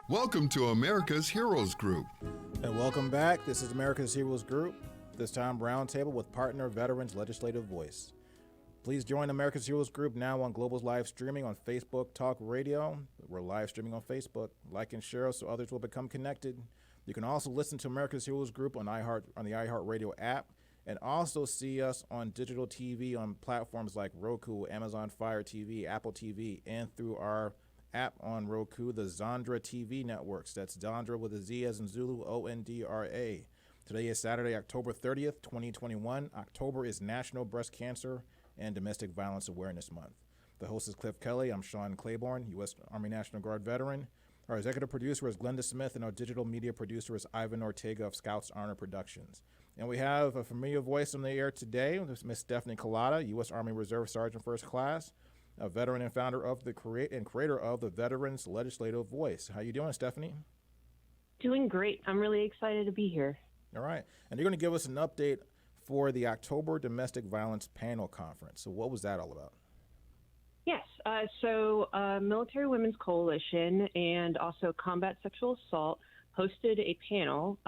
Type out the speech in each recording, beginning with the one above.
Welcome to America's Heroes Group. And welcome back. This is America's Heroes Group, this time Roundtable with partner Veterans Legislative Voice. Please join America's Heroes Group now on Global's live streaming on Facebook Talk Radio. We're live streaming on Facebook. Like and share so others will become connected. You can also listen to America's Heroes Group on the iHeartRadio app, and also see us on digital TV on platforms like Roku, Amazon Fire TV, Apple TV, and through our app on Roku, the Zondra TV networks. That's Zondra with a Z as in Zulu, O-N-D-R-A. Today is Saturday, October 30th, 2021. October is National Breast Cancer and Domestic Violence Awareness Month. The host is Cliff Kelley. I'm Sean Claiborne, U.S. Army National Guard veteran. Our executive producer is Glenda Smith, and our digital media producer is Ivan Ortega of Scouts Honor Productions. And we have a familiar voice on the air today, Miss Stephanie Kalota, U.S. Army Reserve Sergeant First Class, a veteran and founder of creator of the Veterans Legislative Voice. How you doing, Stephanie? Doing great. I'm really excited to be here. All right. And you're going to give us an update for the October Domestic Violence Panel Conference. So what was that all about? Yes. So Military Women's Coalition and also Combat Sexual Assault hosted a panel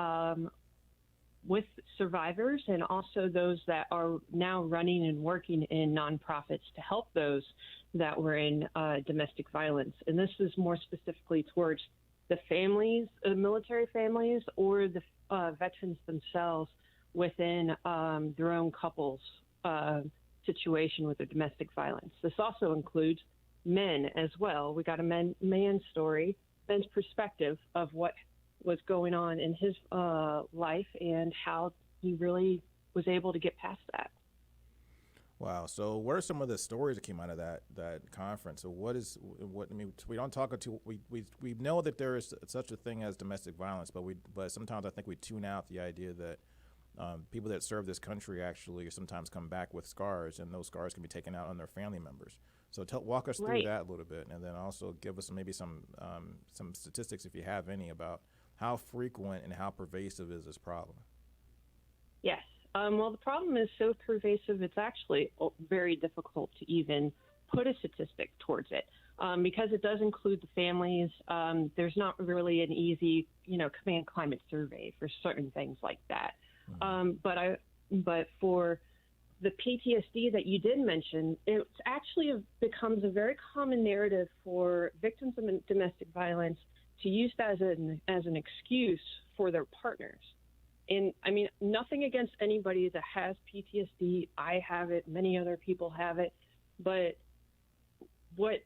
with survivors and also those that are now running and working in nonprofits to help those that were in domestic violence. And this is more specifically towards the families, military families, or the veterans themselves within their own couples situation with their domestic violence. This also includes men as well. We got a man's story, men's perspective of what was going on in his life and how he really was able to get past that. Wow. So what are some of the stories that came out of that conference? So we don't talk to, we know that there is such a thing as domestic violence, but sometimes I think we tune out the idea that people that serve this country actually sometimes come back with scars, and those scars can be taken out on their family members. So walk us through that a little bit, and then also give us maybe some statistics, if you have any, about how frequent and how pervasive is this problem? Yes. Well, the problem is so pervasive, it's actually very difficult to even put a statistic towards it because it does include the families. There's not really an easy, command climate survey for certain things like that. But for the PTSD that you did mention, it actually becomes a very common narrative for victims of domestic violence to use that as an excuse for their partners. And I mean, nothing against anybody that has PTSD. I have it. Many other people have it. But what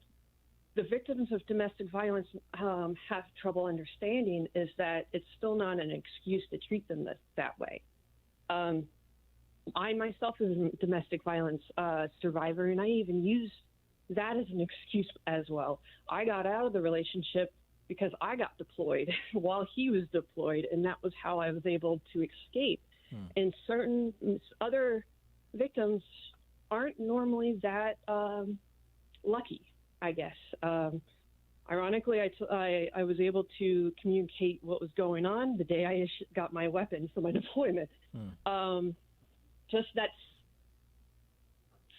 the victims of domestic violence have trouble understanding is that it's still not an excuse to treat them that way. I myself is a domestic violence survivor, and I even use that as an excuse as well. I got out of the relationship because I got deployed while he was deployed, and that was how I was able to escape. And certain other victims aren't normally that lucky, I guess. Ironically, I was able to communicate what was going on the day I got my weapon for my deployment. Just that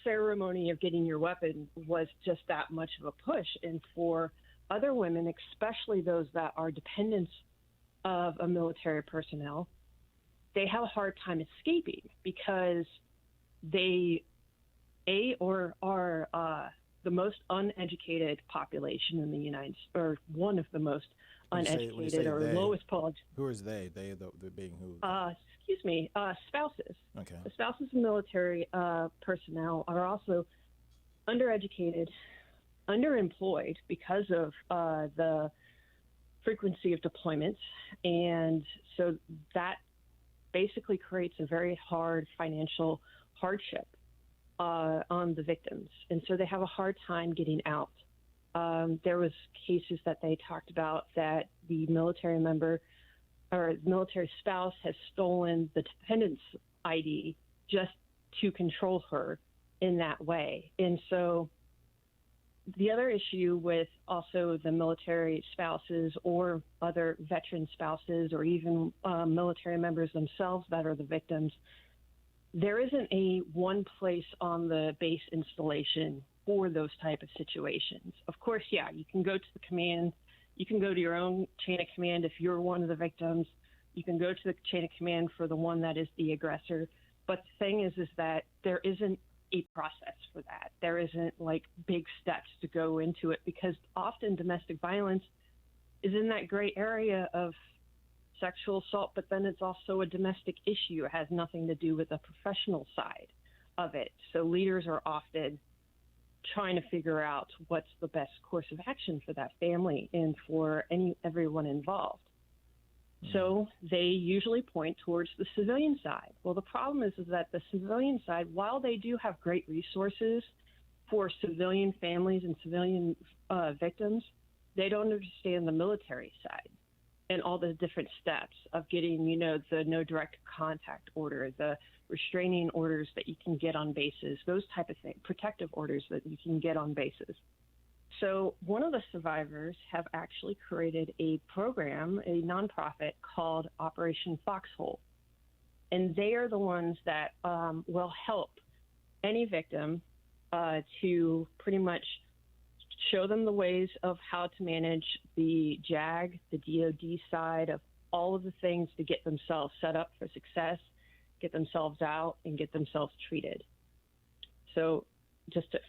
ceremony of getting your weapon was just that much of a push. And for other women, especially those that are dependents of a military personnel, they have a hard time escaping because they are the most uneducated population in the United States, or one of the most uneducated or lowest college. Who is they? They being who? Spouses. Okay. The spouses of military personnel are also undereducated, underemployed because of the frequency of deployments, and so that basically creates a very hard financial hardship on the victims, and so they have a hard time getting out. There was cases that they talked about that the military member or military spouse has stolen the dependent's ID just to control her in that way. And so the other issue with also the military spouses or other veteran spouses or even military members themselves that are the victims, there isn't a one place on the base installation for those type of situations. Of course, yeah, you can go to the command You can go to your own chain of command if you're one of the victims. You can go to the chain of command for the one that is the aggressor. But the thing is that there isn't a process for that. There isn't like big steps to go into it, because often domestic violence is in that gray area of sexual assault, but then it's also a domestic issue. It has nothing to do with the professional side of it. So leaders are often trying to figure out what's the best course of action for that family and for everyone involved. So they usually point towards the civilian side. Well, the problem is that the civilian side, while they do have great resources for civilian families and civilian victims, they don't understand the military side and all the different steps of getting, the no direct contact order, the restraining orders that you can get on bases, those type of things, protective orders that you can get on bases. So one of the survivors have actually created a program, a nonprofit called Operation Foxhole. And they are the ones that will help any victim to pretty much show them the ways of how to manage the JAG, the DOD side of all of the things to get themselves set up for success, get themselves out, and get themselves treated. So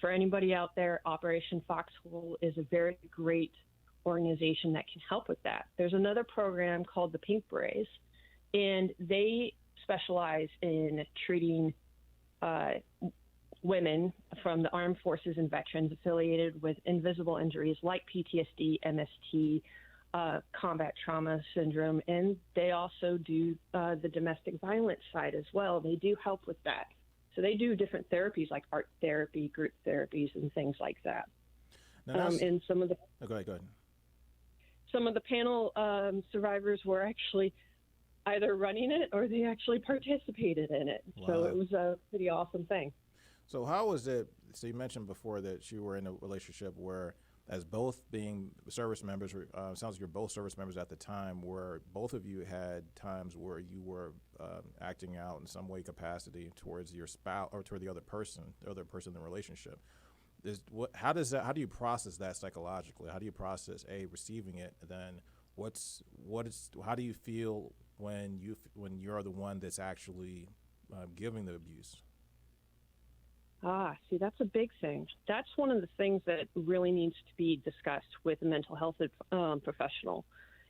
for anybody out there, Operation Foxhole is a very great organization that can help with that. There's another program called the Pink Berets, and they specialize in treating women from the armed forces and veterans affiliated with invisible injuries like PTSD, MST, combat trauma syndrome, and they also do the domestic violence side as well. They do help with that. So they do different therapies like art therapy, group therapies, and things like that. And some of the go ahead. Some of the panel survivors were actually either running it or they actually participated in it. Wow. So it was a pretty awesome thing. So how was it? So you mentioned before that you were in a relationship where, as both being service members, sounds like you're both service members at the time, where both of you had times where you were acting out in some way capacity towards your spouse or toward the other person in the relationship. How do you process that psychologically? How do you process receiving it? And then how do you feel when you're the one that's actually giving the abuse? See, that's a big thing. That's one of the things that really needs to be discussed with a mental health professional.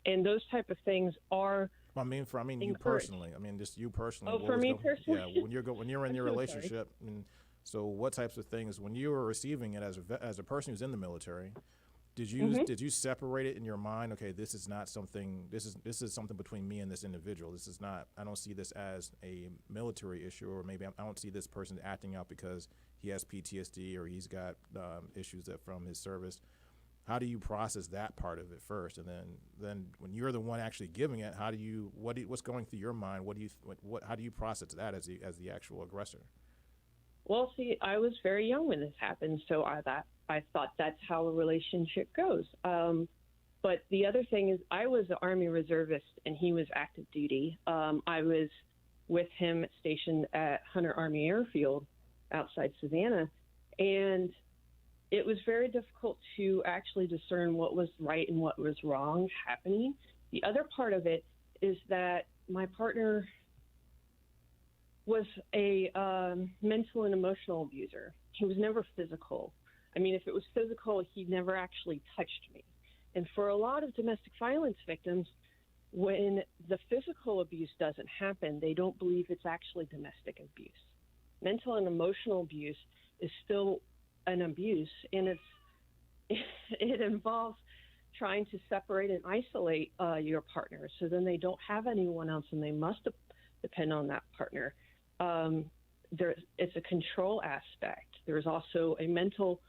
And those type of things are you personally. I mean, just you personally. Oh, for me personally? Yeah, when you're in your relationship. And so what types of things, when you were receiving it as a person who's in the military, did you separate it in your mind? Okay, this is not something. This is something between me and this individual. This is not. I don't see this as a military issue, or maybe I don't see this person acting out because he has PTSD or he's got issues from his service. How do you process that part of it first, and then when you're the one actually giving it, what's going through your mind? How do you process that as the actual aggressor? Well, see, I was very young when this happened, so I thought that's how a relationship goes. But the other thing is, I was an Army reservist and he was active duty. I was with him stationed at Hunter Army Airfield outside Savannah, and it was very difficult to actually discern what was right and what was wrong happening. The other part of it is that my partner was a mental and emotional abuser. He was never physical. I mean, if it was physical, he never actually touched me. And for a lot of domestic violence victims, when the physical abuse doesn't happen, they don't believe it's actually domestic abuse. Mental and emotional abuse is still an abuse, and it involves trying to separate and isolate your partner, so then they don't have anyone else and they must depend on that partner. It's a control aspect. There's also a mental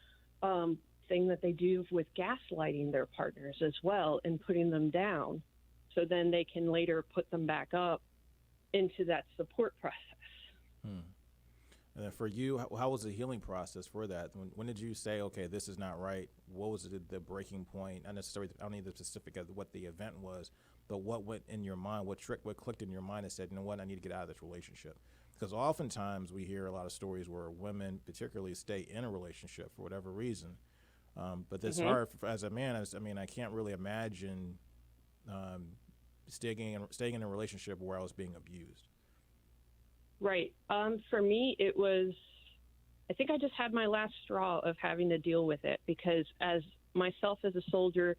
thing that they do with gaslighting their partners as well and putting them down, so then they can later put them back up into that support process. And for you, how was the healing process for that? When did you say, okay, this is not right? What was the breaking point? Not necessarily, I don't need the specific of what the event was, but what went in your mind, what clicked in your mind and said, you know what, I need to get out of this relationship? Because oftentimes we hear a lot of stories where women particularly stay in a relationship for whatever reason, But it's hard as a man. I can't really imagine staying in a relationship where I was being abused. Right. For me, it was, I think I just had my last straw of having to deal with it, because as myself as a soldier,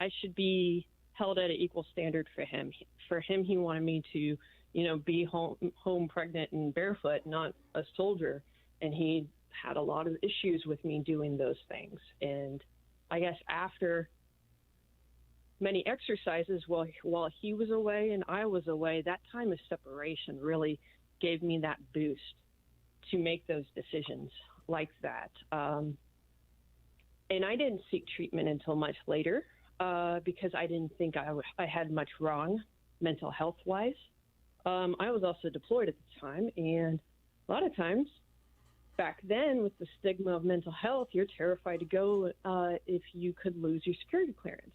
I should be held at an equal standard for him. For him, he wanted me to, be home pregnant and barefoot, not a soldier. And he had a lot of issues with me doing those things. And I guess after many exercises while he was away and I was away, that time of separation really gave me that boost to make those decisions like that. And I didn't seek treatment until much later because I didn't think I had much wrong mental health-wise. I was also deployed at the time, and a lot of times back then with the stigma of mental health, you're terrified to go if you could lose your security clearance,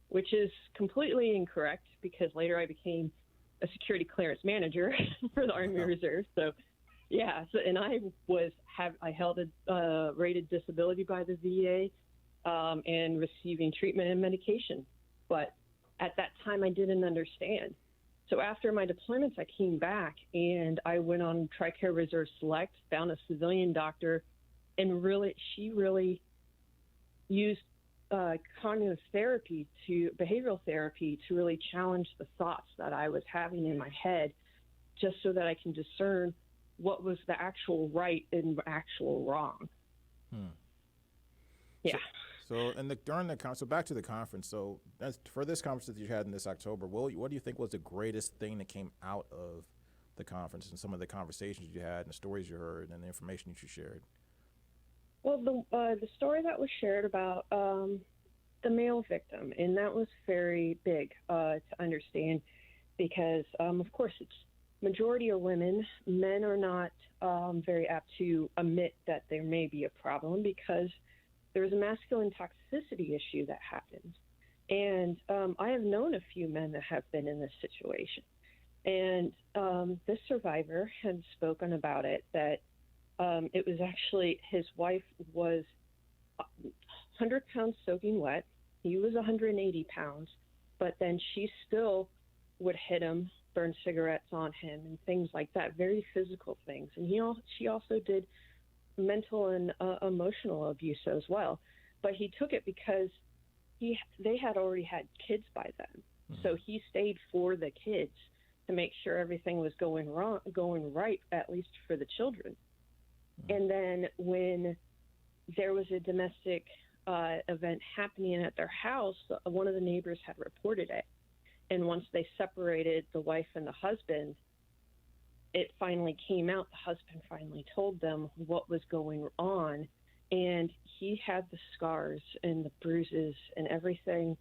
which is completely incorrect, because later I became a security clearance manager for the Army Reserve. So, yeah, and I held a rated disability by the VA and receiving treatment and medication. But at that time, I didn't understand. So after my deployments, I came back and I went on TRICARE Reserve Select, found a civilian doctor, and she really used cognitive therapy behavioral therapy to really challenge the thoughts that I was having in my head, just so that I can discern what was the actual right and actual wrong. Yeah. So back to the conference. So for this conference that you had in this October, what do you think was the greatest thing that came out of the conference, and some of the conversations you had and the stories you heard and the information that you shared? Well, the story that was shared about the male victim, and that was very big to understand, because, of course, it's majority are women. Men are not very apt to admit that there may be a problem, because there's a masculine toxicity issue that happens. And I have known a few men that have been in this situation. And this survivor had spoken about it, that it was actually his wife was 100 pounds soaking wet. He was 180 pounds, but then she still would hit him, burn cigarettes on him, and things like that, very physical things. And she also did mental and emotional abuse as well. But he took it because they had already had kids by then. So he stayed for the kids to make sure everything was going right, at least for the children. And then when there was a domestic event happening at their house, one of the neighbors had reported it. And once they separated, the wife and the husband, it finally came out. The husband finally told them what was going on. And he had the scars and the bruises and everything.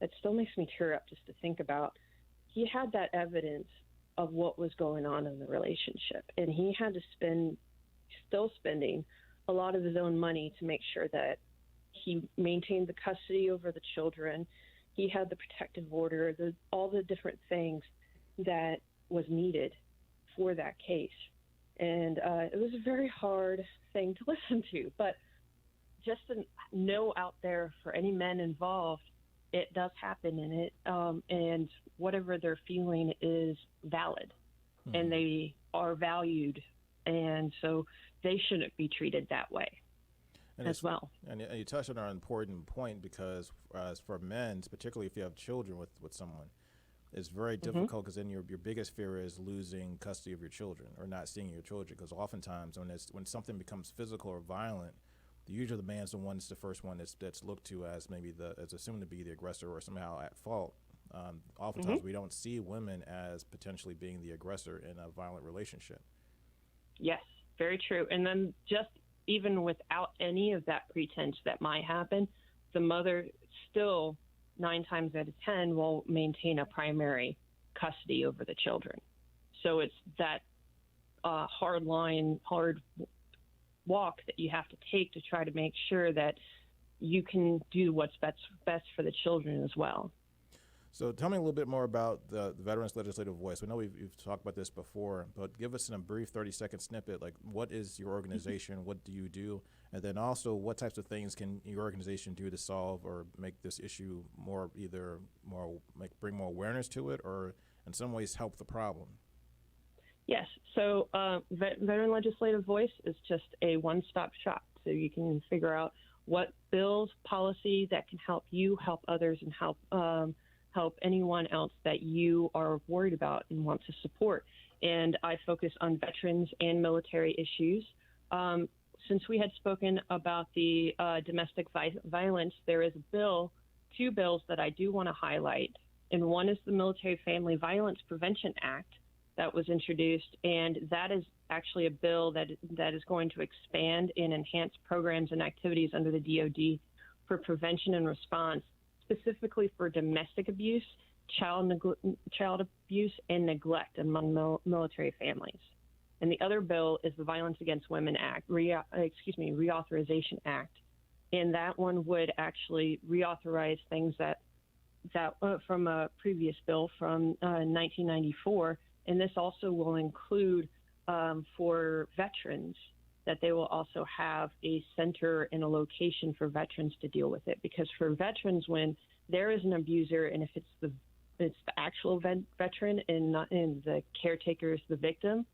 It still makes me tear up just to think about. He had that evidence of what was going on in the relationship. And he had to still spending a lot of his own money to make sure that he maintained the custody over the children. He had the protective order, all the different things that was needed for that case. And it was a very hard thing to listen to. But just to know out there, for any men involved, it does happen in it. And whatever they're feeling is valid. And they are valued. And so they shouldn't be treated that way as well. And you touched on an important point, because for men, particularly if you have children with someone, it's very difficult, because then your biggest fear is losing custody of your children or not seeing your children, because oftentimes when something becomes physical or violent, usually the man's the first one that's looked to as as assumed to be the aggressor or somehow at fault. Oftentimes we don't see women as potentially being the aggressor in a violent relationship. Yes, very true. And then just even without any of that pretense that might happen, the mother still 9 times out of 10 will maintain a primary custody over the children. So it's that hard walk that you have to take to try to make sure that you can do what's best for the children as well. So tell me a little bit more about the Veterans Legislative Voice. We know we've talked about this before, but give us in a brief 30-second snippet, like, what is your organization, what do you do, And then also, what types of things can your organization do to solve or make this issue bring more awareness to it, or in some ways help the problem? Yes. So Veteran Legislative Voice is just a one-stop shop. So you can figure out what bills, policy that can help you, help others, and help anyone else that you are worried about and want to support. And I focus on veterans and military issues. Since we had spoken about the domestic violence, there is two bills that I do want to highlight. And one is the Military Family Violence Prevention Act that was introduced, and that is actually a bill that is going to expand and enhance programs and activities under the DoD for prevention and response, specifically for domestic abuse, child abuse, and neglect among military families. And the other bill is the Violence Against Women Act, Reauthorization Act, and that one would actually reauthorize things that from a previous bill from 1994. And this also will include for veterans that they will also have a center and a location for veterans to deal with it. Because for veterans, when there is an abuser, and if it's the actual veteran and the caretaker is the victim,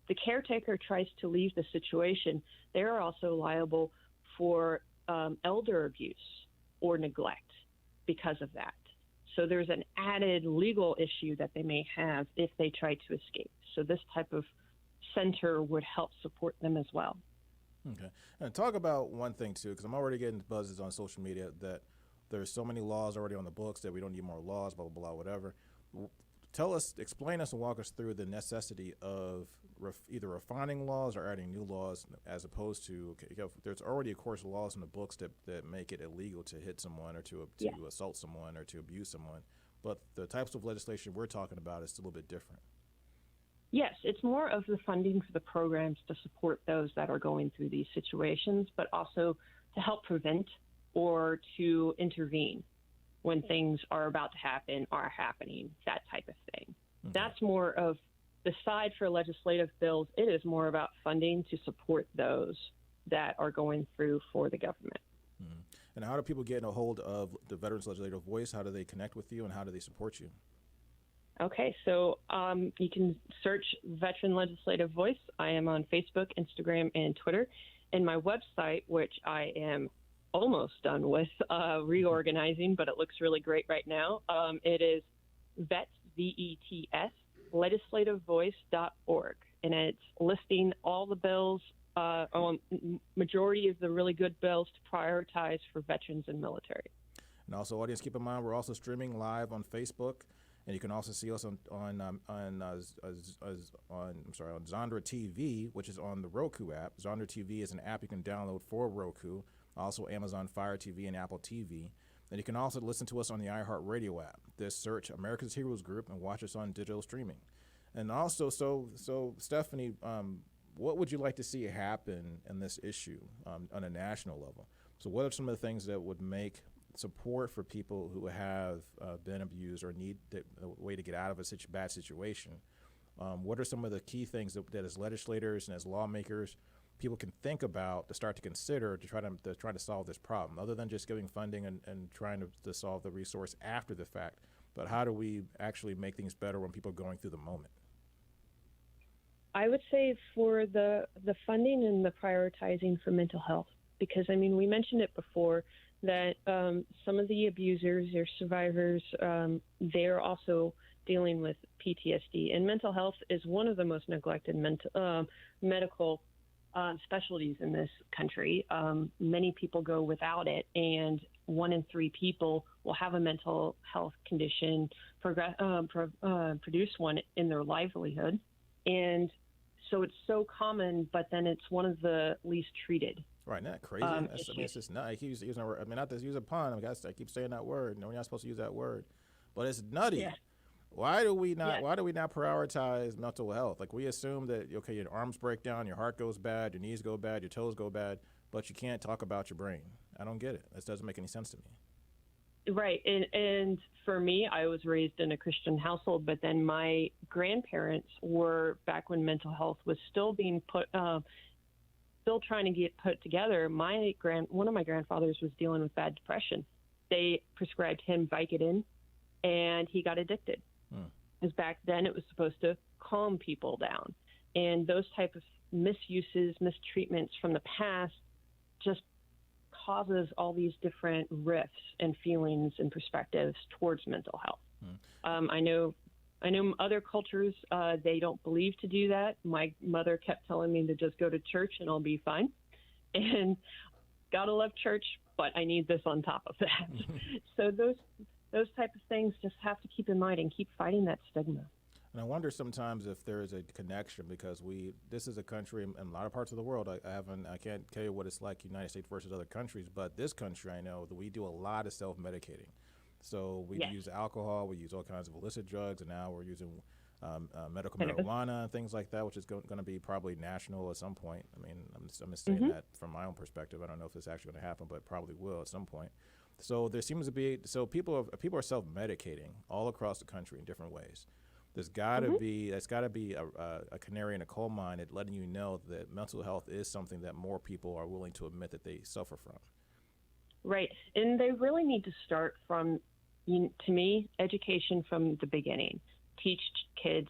the caretaker tries to leave the situation, they are also liable for elder abuse or neglect because of that. So there's an added legal issue that they may have if they try to escape. So this type of center would help support them as well. Okay. And talk about one thing, too, because I'm already getting buzzes on social media that there's so many laws already on the books that we don't need more laws, blah, blah, blah, whatever. Explain us and walk us through the necessity of either refining laws or adding new laws, as opposed to, there's already, of course, laws in the books that make it illegal to hit someone or to assault someone or to abuse someone. But the types of legislation we're talking about is still a little bit different. Yes, it's more of the funding for the programs to support those that are going through these situations, but also to help prevent or to intervene when things are about to happen, are happening, that type of thing. Okay. That's more of the side for legislative bills. It is more about funding to support those that are going through for the government. Mm-hmm. And how do people get a hold of the Veterans Legislative Voice? How do they connect with you, and how do they support you? Okay, so you can search Veteran Legislative Voice. I am on Facebook, Instagram, and Twitter. And my website, which I am almost done with reorganizing, but it looks really great right now. It is VETS, V-E-T-S, legislativevoice.org. And it's listing all the bills, majority of the really good bills to prioritize for veterans and military. And also, audience, keep in mind, we're also streaming live on Facebook. And you can also see us on Zondra TV, which is on the Roku app. Zondra TV is an app you can download for Roku, also Amazon Fire TV and Apple TV. And you can also listen to us on the iHeartRadio app. Just search America's Heroes Group and watch us on digital streaming. And also, so Stephanie, what would you like to see happen in this issue on a national level? So what are some of the things that would make support for people who have been abused or need a way to get out of a bad situation? What are some of the key things that as legislators and as lawmakers people can think about to start to consider to try to solve this problem, other than just giving funding and trying to solve the resource after the fact? But how do we actually make things better when people are going through the moment? I would say for the funding and the prioritizing for mental health, because, I mean, we mentioned it before, that some of the abusers or survivors, they're also dealing with PTSD. And mental health is one of the most neglected medical specialties in this country. Many people go without it, and 1 in 3 people will have a mental health condition, produce one in their livelihood. And so it's so common, but then it's one of the least treated. Right, isn't that crazy? It's just not. I keep using a word. I mean, not to use a pun. I keep saying that word. No, we're not supposed to use that word, but it's nutty. Yeah. Why do we not? Yeah. Why do we not prioritize mental health? Like, we assume that your arms break down, your heart goes bad, your knees go bad, your toes go bad, but you can't talk about your brain. I don't get it. This doesn't make any sense to me. Right, and for me, I was raised in a Christian household, but then my grandparents were, back when mental health was still being put still trying to get put together. One of my grandfathers was dealing with bad depression. They prescribed him Vicodin, and he got addicted. Because back then it was supposed to calm people down. And those type of misuses, mistreatments from the past just causes all these different rifts and feelings and perspectives towards mental health. I know other cultures, they don't believe to do that. My mother kept telling me to just go to church and I'll be fine. And gotta love church, but I need this on top of that. So those type of things just have to keep in mind and keep fighting that stigma. And I wonder sometimes if there is a connection, because this is a country in a lot of parts of the world. I can't tell you what it's like United States versus other countries, but this country, I know that we do a lot of self-medicating. So we use alcohol, we use all kinds of illicit drugs, and now we're using medical marijuana and things like that, which is going to be probably national at some point. I mean, I'm just saying that from my own perspective. I don't know if it's actually going to happen, but it probably will at some point. So there seems to be people are self-medicating all across the country in different ways. There's got to be a canary in a coal mine at letting you know that mental health is something that more people are willing to admit that they suffer from. Right, and they really need to start from, to me, education from the beginning. Teach kids,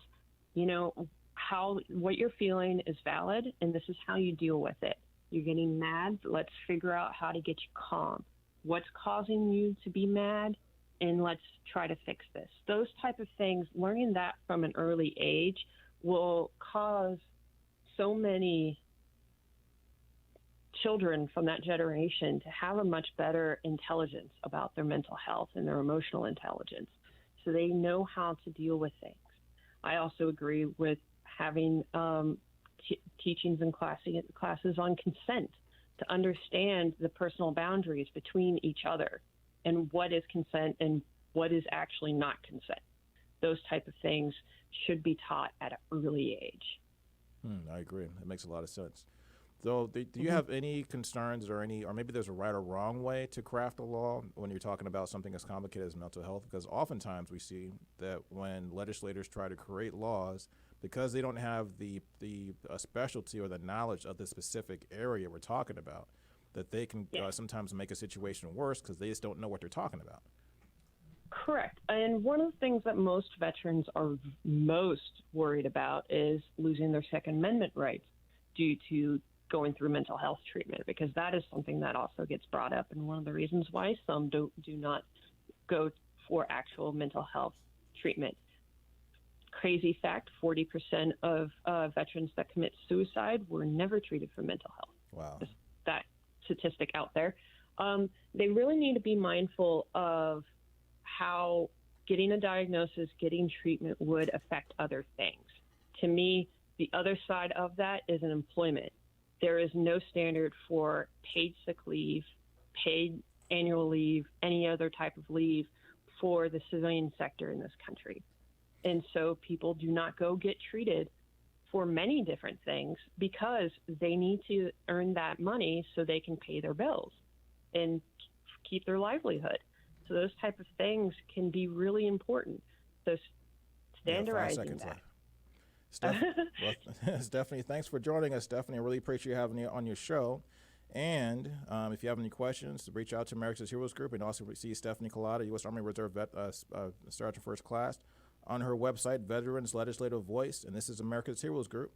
what you're feeling is valid, and this is how you deal with it. You're getting mad. Let's figure out how to get you calm. What's causing you to be mad? And let's try to fix this. Those type of things, learning that from an early age will cause so many children from that generation to have a much better intelligence about their mental health and their emotional intelligence, so they know how to deal with things. I also agree with having teachings and classes on consent to understand the personal boundaries between each other and what is consent and what is actually not consent. Those type of things should be taught at an early age. I agree. It makes a lot of sense. So do you have any concerns or maybe there's a right or wrong way to craft a law when you're talking about something as complicated as mental health? Because oftentimes we see that when legislators try to create laws, because they don't have the specialty or the knowledge of the specific area we're talking about, that they can sometimes make a situation worse because they just don't know what they're talking about. Correct. And one of the things that most veterans are most worried about is losing their Second Amendment rights due to going through mental health treatment, because that is something that also gets brought up, and one of the reasons why some do not go for actual mental health treatment. Crazy fact, 40% of veterans that commit suicide were never treated for mental health. Wow. Just that statistic out there. They really need to be mindful of how getting a diagnosis, getting treatment would affect other things. To me, the other side of that is an employment. There is no standard for paid sick leave, paid annual leave, any other type of leave for the civilian sector in this country. And so people do not go get treated for many different things because they need to earn that money so they can pay their bills and keep their livelihood. So those type of things can be really important. So standardizing that. Stephanie, thanks for joining us, Stephanie. I really appreciate having you on your show. And if you have any questions, reach out to America's Heroes Group, and also see Stephanie Kalota, U.S. Army Reserve Sergeant First Class, on her website, Veterans Legislative Voice. And this is America's Heroes Group.